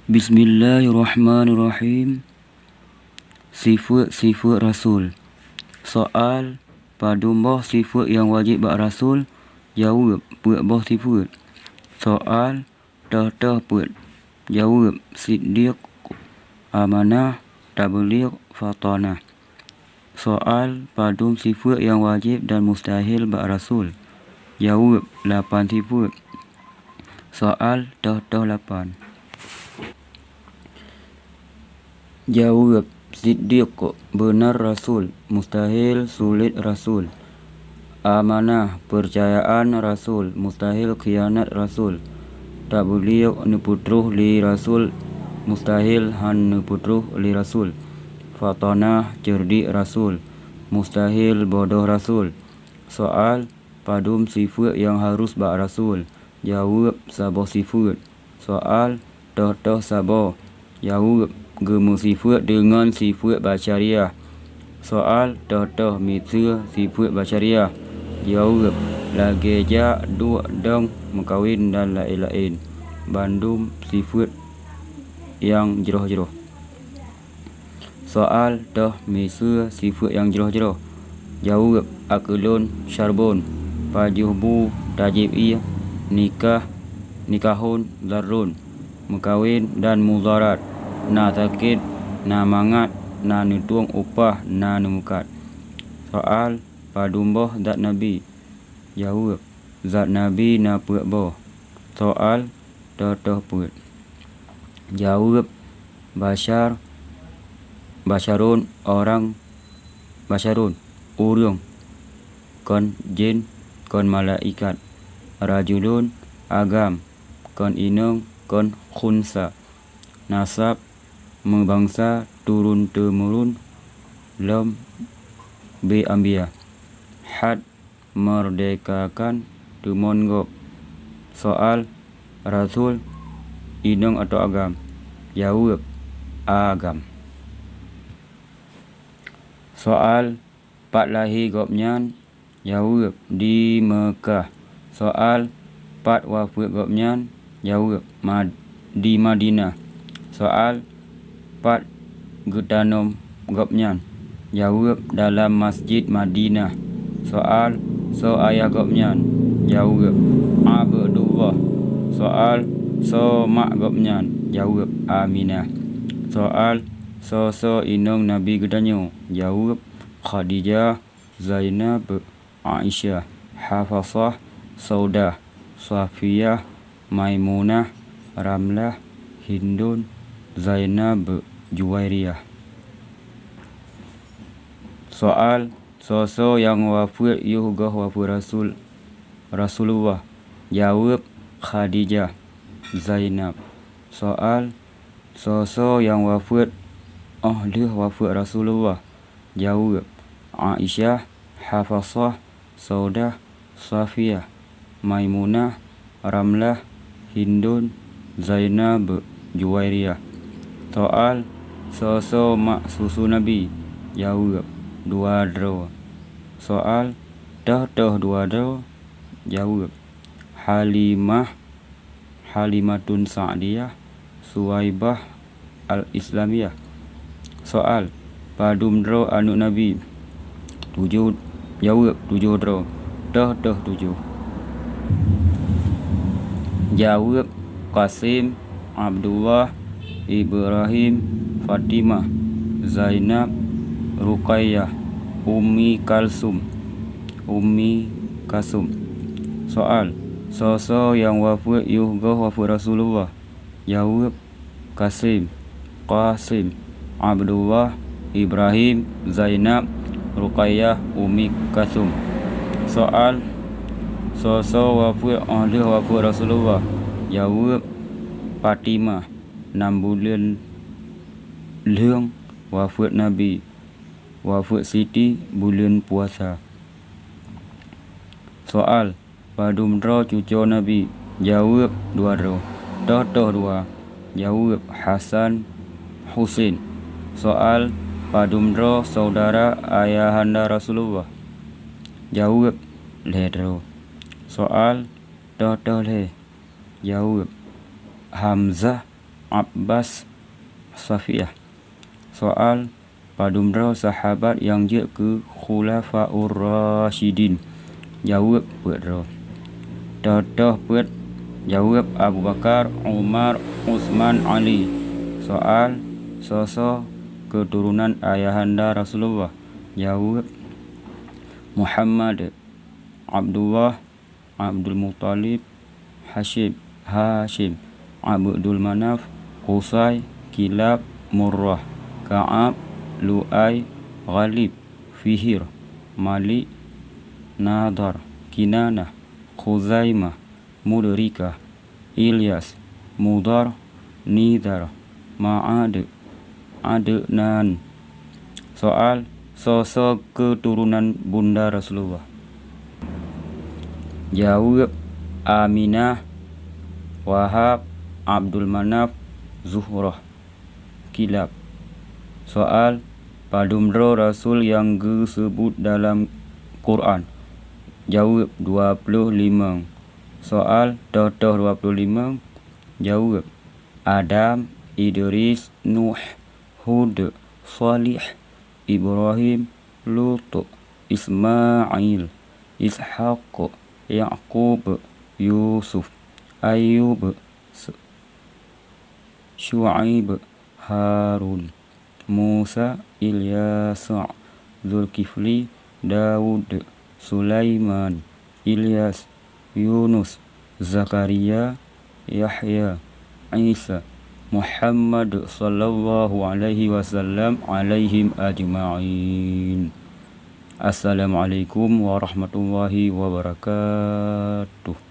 Bismillahirrahmanirrahim. Sifat-sifat Rasul. Soal, pada boh sifat yang wajib bak Rasul? Jawab, puak boh sifat. Soal, tah puak. Jawab, siddiq, amanah, tabligh, fatanah. Soal, pada sifat yang wajib dan mustahil bak Rasul? Jawab, 8 sifat. Soal, tah 8. Jawab, siddiq, benar Rasul. Mustahil, sulit Rasul. Amanah, percayaan Rasul. Mustahil, khianat Rasul. Tabligh, neputruh li Rasul. Mustahil, han neputruh li Rasul. Fatanah, cerdik Rasul. Mustahil, bodoh Rasul. Soal, padum sifat yang harus bak Rasul? Jawab, saboh sifat. Soal, tah saboh. Jawab, gemu sifat dengan sifat basyariah. Soal, tah mitra sifat basyariah. Jawab, lagi ja dua dang mengkawin dan lain-lain. Bandum sifat yang jeroh-jeroh. Soal, tah mitra sifat yang jeroh-jeroh. Jawab, aklun syarbun, pajuhbu tajib'i, nikahun darun, mengkawin dan mudarat, na sakit, na mangat, na nutuang upah, na nemukat. Soal, padumboh zat Nabi. Jawab, zat Nabi na puak boh. Soal, tah puak. Jawab, basyarun orang, basyarun urang, kon jin, kon malaikat. Rajulun agam, kon inang, kon khunsa. Nasab, membangsa, turun temurun, lam be ambia. Had, merdekakan, tumonggop. Soal, Rasul inang atau agam? Jawab, agam. Soal, pat lahir gopnyan? Jawab, di Mekah. Soal, pat wafat gopnyan? Jawab, di Madinah. Soal, pat getanom gopnyan? Jawab, dalam Masjid Madinah. Soal, so ayah gopnyan? Jawab, Abdullah. Soal, so mak gopnyan? Jawab, Aminah. Soal, so inong Nabi gedanyo? Jawab, Khadijah, Zainab, Aisyah, Hafsah, Saudah, Safiyah, Maimunah, Ramlah, Hindun, Zainab, Juwairiyah. Soal, so yang wafat yuhgah wafat Rasulullah? Jawab, Khadijah, Zainab. Soal, so yang wafat ahli wafat Rasulullah? Jawab, Aisyah, Hafsah, Saudah, Safiyah, Maimunah, Ramlah, Hindun, Zainab, Juwairiyah. Soal, so mak susu Nabi? Jawab, dua draw. Soal, tah dua draw? Jawab, Halimatun Sa'diyah, Suwaibah al-Islamiyah. Soal, padum draw anu Nabi? Jawab, 7 draw. Tah 7. Jawab, Qasim, Abdullah, Ibrahim, Fatimah, Zainab, Ruqayyah, Ummi Kalsum. Soal, so yang wafat yuhgah wafat Rasulullah? Jawab, Qasim, Abdullah, Ibrahim, Zainab, Ruqayyah, Ummi Kalsum. Soal, so wafat ahli wafat Rasulullah? Jawab, Fatimah, 6 bulan leung wafat Nabi. Wafat Siti bulan puasa. Soal, padum draw cucu Nabi? Jawab, 2 draw. Tah 2. Jawab, Hasan, Husain. Soal, padum draw saudara ayahanda Rasulullah? Jawab, le draw. Soal, tah le. Jawab, Hamzah, Abbas, Safiyah. Soal padumrau sahabat yang je ke Khulafaur Rasyidin. Jawab pedro. Totoh ped. Jawab Abu Bakar, Umar, Utsman, Ali. Soal sosok keturunan ayahanda Rasulullah. Jawab Muhammad, Abdullah, Abdul Muttalib, Hashim, Abdul Manaf, Qusay, Kilab, Murrah, Ka'ab, Lu'ay, Ghalib, Fihir, Malik, Nadar, Kinanah, Khuzaimah, Mudrikah, Ilyas, Mudar, Nidar, Ma'ad, Adnan. Soal sosok keturunan bunda Rasulullah. Jawab Aminah, Wahab, Abdul Manaf, Zuhrah, Kilab. Soal padumrau Rasul yang disebut dalam Quran. Jawab 25. Soal totoh 25. Jawab Adam, Idris, Nuh, Hud, Salih, Ibrahim, Lut, Ismail, Ishaq, Yaqub, Yusuf, Ayub, Syuaib, Harun, Musa, Ilyas, Zulkifli, Daud, Sulaiman, Ilyas, Yunus, Zakaria, Yahya, Isa, Muhammad sallallahu alaihi wasallam alaihim ajma'in. Assalamualaikum warahmatullahi wabarakatuh.